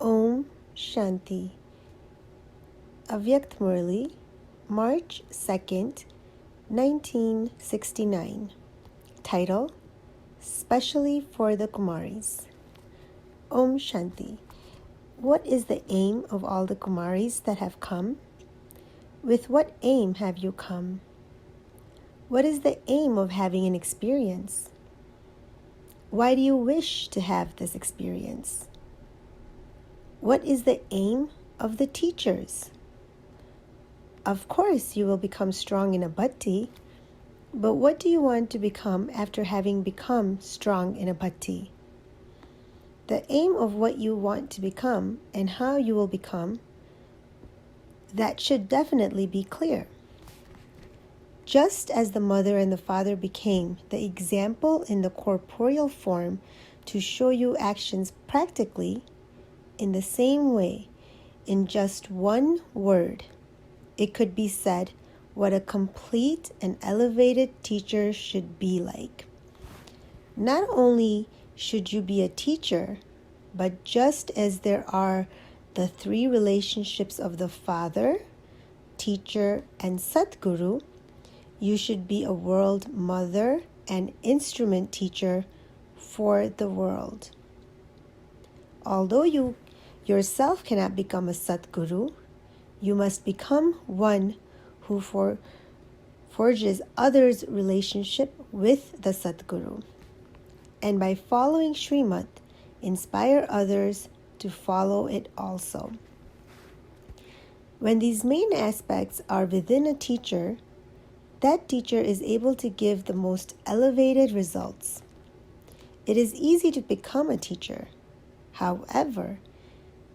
Om Shanti. Avyakt Murli, March 2nd, 1969. Title: Specially for the Kumaris. Om Shanti. What is the aim of all the Kumaris that have come? With what aim have you come? What is the aim of having an experience? Why do you wish to have this experience? What is the aim of the teachers? Of course, you will become strong in a bhakti, but what do you want to become after having become strong in a bhakti? The aim of what you want to become and how you will become, that should definitely be clear. Just as the mother and the father became the example in the corporeal form to show you actions practically, in the same way, in just one word, it could be said what a complete and elevated teacher should be like. Not only should you be a teacher, but just as there are the three relationships of the Father, Teacher, and Satguru, you should be a world mother and instrument teacher for the world. Although you yourself cannot become a Satguru, you must become one who forges others' relationship with the Satguru, and by following Srimad, inspire others to follow it also. When these main aspects are within a teacher, that teacher is able to give the most elevated results. It is easy to become a teacher. However,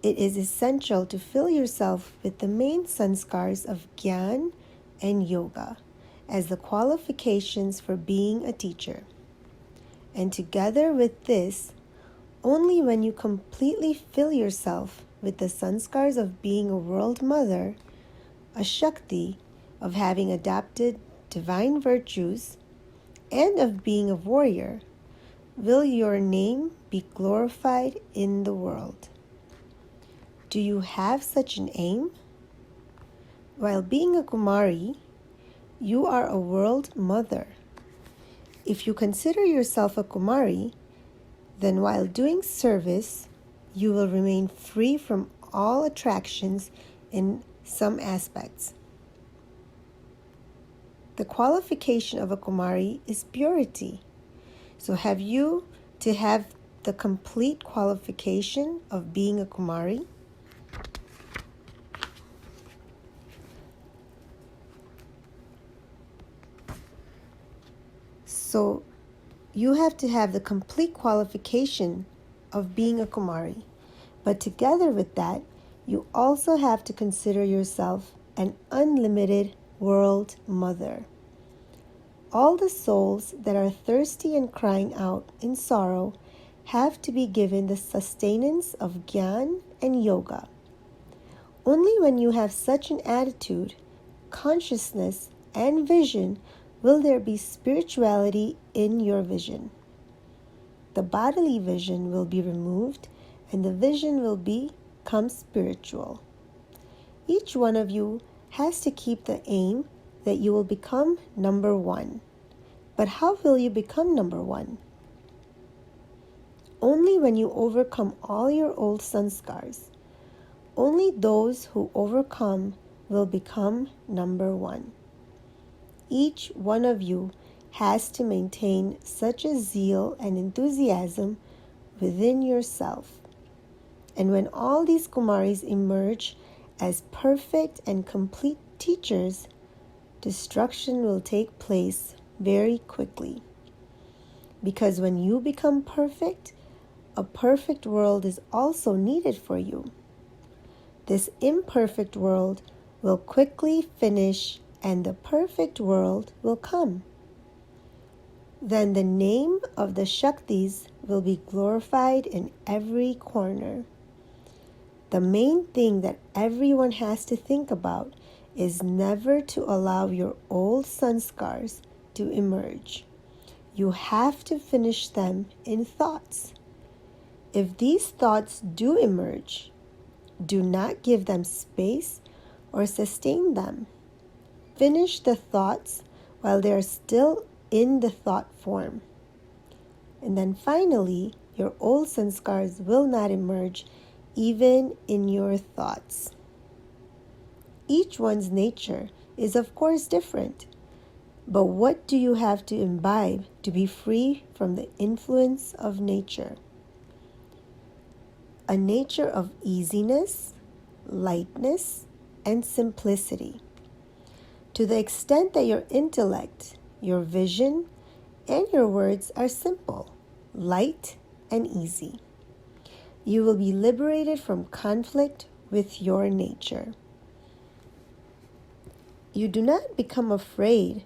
it is essential to fill yourself with the main sanskars of Gyan and Yoga as the qualifications for being a teacher. And together with this, only when you completely fill yourself with the sanskars of being a world mother, a Shakti, of having adopted divine virtues, and of being a warrior, will your name be glorified in the world. Do you have such an aim? While being a Kumari, you are a world mother. If you consider yourself a Kumari, then while doing service, you will remain free from all attractions in some aspects. The qualification of a Kumari is purity. So have you to have the complete qualification of being a Kumari? So you have to have the complete qualification of being a Kumari. But together with that, you also have to consider yourself an unlimited world mother. All the souls that are thirsty and crying out in sorrow have to be given the sustenance of Gyan and Yoga. Only when you have such an attitude, consciousness, and vision will there be spirituality in your vision. The bodily vision will be removed and the vision will become spiritual. Each one of you has to keep the aim that you will become number one. But how will you become number one? Only when you overcome all your old sanskars. Only those who overcome will become number one. Each one of you has to maintain such a zeal and enthusiasm within yourself. And when all these Kumaris emerge as perfect and complete teachers, destruction will take place very quickly. Because when you become perfect, a perfect world is also needed for you. This imperfect world will quickly finish and the perfect world will come. Then the name of the Shaktis will be glorified in every corner. The main thing that everyone has to think about is never to allow your old sanskars to emerge. You have to finish them in thoughts. If these thoughts do emerge, Do not give them space or sustain them. Finish the thoughts while they are still in the thought form. And then finally, your old sanskars will not emerge even in your thoughts. Each one's nature is of course different, but what do you have to imbibe to be free from the influence of nature? A nature of easiness, lightness, and simplicity. To the extent that your intellect, your vision, and your words are simple, light, and easy, you will be liberated from conflict with your nature. You do not become afraid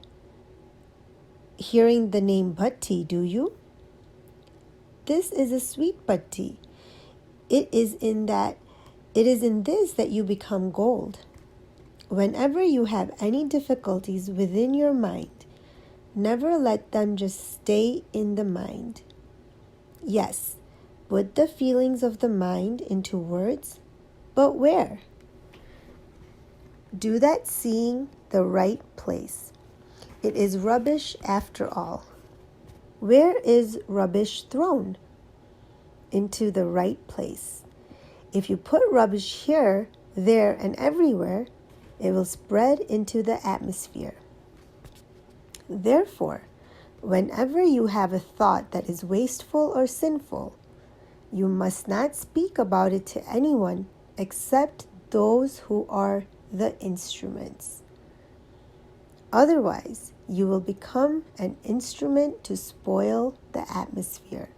hearing the name Bhatti, do you? This is a sweet Bhatti. It is in this that you become gold. Whenever you have any difficulties within your mind, never let them just stay in the mind. Yes, put the feelings of the mind into words, but where? Do that seeing the right place. It is rubbish after all. Where is rubbish thrown? Into the right place. If you put rubbish here, there, and everywhere, it will spread into the atmosphere. Therefore, whenever you have a thought that is wasteful or sinful, you must not speak about it to anyone except those who are the instruments. Otherwise, you will become an instrument to spoil the atmosphere,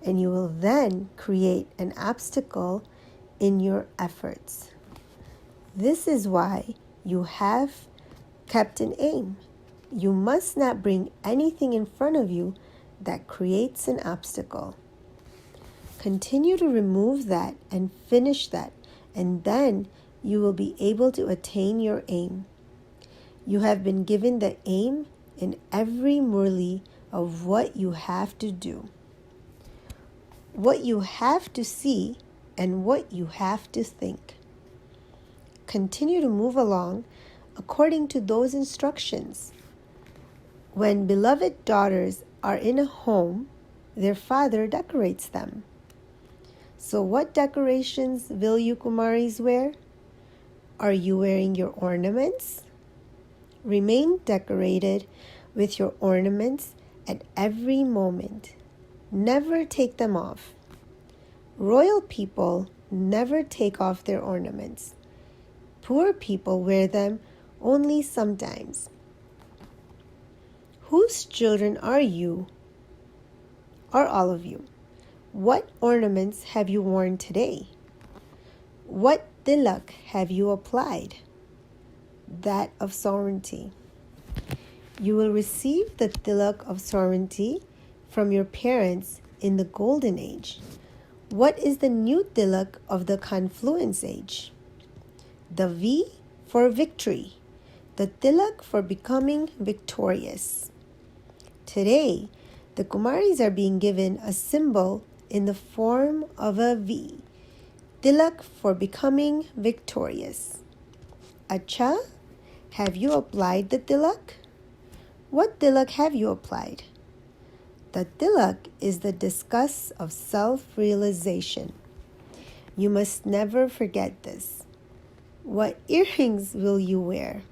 and you will then create an obstacle in your efforts. This is why you have kept an aim. You must not bring anything in front of you that creates an obstacle. Continue to remove that and finish that, and then you will be able to attain your aim. You have been given the aim in every Murli of what you have to do, what you have to see, and what you have to think. Continue to move along according to those instructions. When beloved daughters are in a home, their father decorates them. So what decorations will you Kumaris wear? Are you wearing your ornaments? Remain decorated with your ornaments at every moment. Never take them off. Royal people never take off their ornaments. Poor people wear them only sometimes. Whose children are you? Are all of you? What ornaments have you worn today? What tilak have you applied? That of sovereignty. You will receive the tilak of sovereignty from your parents in the golden age. What is the new tilak of the confluence age? The V for victory, the tilak for becoming victorious. Today, the Kumaris are being given a symbol in the form of a V, tilak for becoming victorious. Acha, have you applied the tilak? What tilak have you applied? The tilak is the discuss of self-realization. You must never forget this. What earrings will you wear?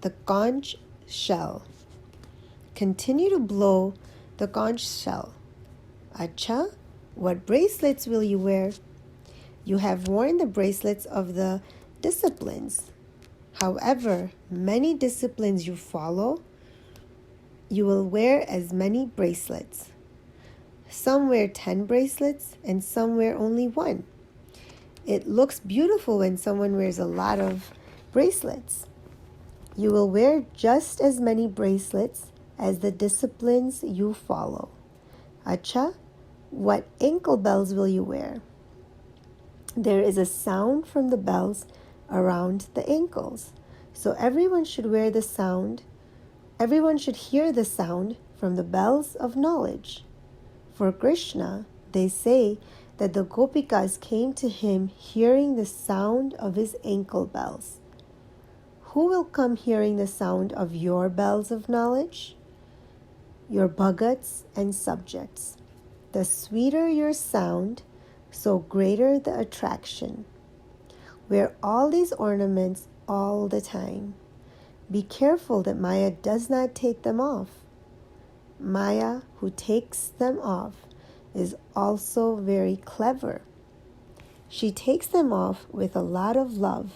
The conch shell. Continue to blow the conch shell. Acha, what bracelets will you wear? You have worn the bracelets of the disciplines. However many disciplines you follow, you will wear as many bracelets. Some wear 10 bracelets and some wear only 1. It looks beautiful when someone wears a lot of bracelets. You will wear just as many bracelets as the disciplines you follow. Acha, what ankle bells will you wear? There is a sound from the bells around the ankles. So everyone should hear the sound from the bells of knowledge. For Krishna, they say that the Gopikas came to him hearing the sound of his ankle bells. Who will come hearing the sound of your bells of knowledge? Your bhagats and subjects. The sweeter your sound, so greater the attraction. Wear all these ornaments all the time. Be careful that Maya does not take them off. Maya, who takes them off, is also very clever. She takes them off with a lot of love.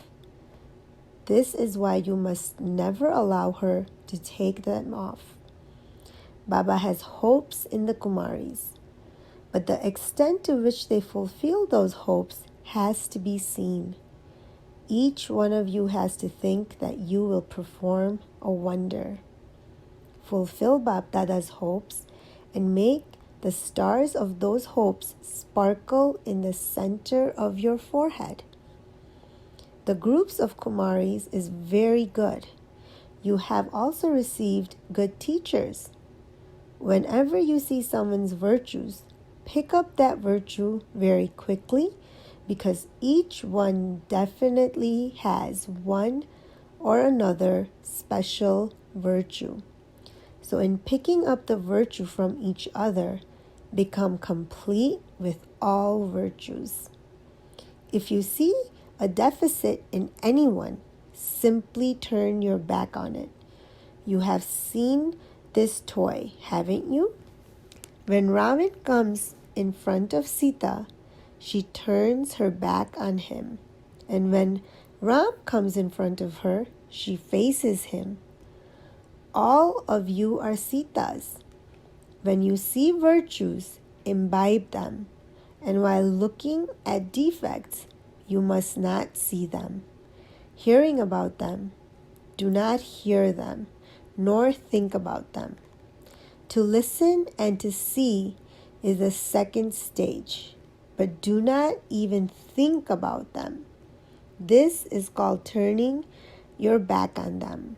This is why you must never allow her to take them off. Baba has hopes in the Kumaris, but the extent to which they fulfill those hopes has to be seen. Each one of you has to think that you will perform a wonder. Fulfill Bap Dada's hopes and make the stars of those hopes sparkle in the center of your forehead. The groups of Kumaris is very good. You have also received good teachers. Whenever you see someone's virtues, pick up that virtue very quickly, because each one definitely has one or another special virtue. So in picking up the virtue from each other, become complete with all virtues. If you see a deficit in anyone, simply turn your back on it. You have seen this toy, haven't you? When Ravan comes in front of Sita, she turns her back on him. And when Ram comes in front of her, she faces him. All of you are Sitas. When you see virtues, imbibe them. And while looking at defects, you must not see them. Hearing about them, do not hear them, nor think about them. To listen and to see is the second stage, but do not even think about them. This is called turning your back on them.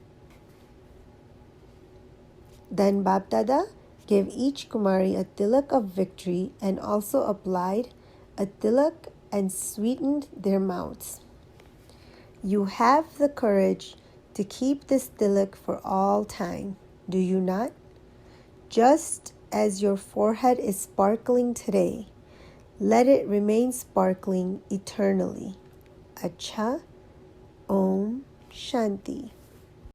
Then Bap Dada gave each Kumari a tilak of victory and also applied a tilak and sweetened their mouths. You have the courage to keep this tilak for all time, do you not? Just as your forehead is sparkling today, let it remain sparkling eternally. Acha, Om Shanti.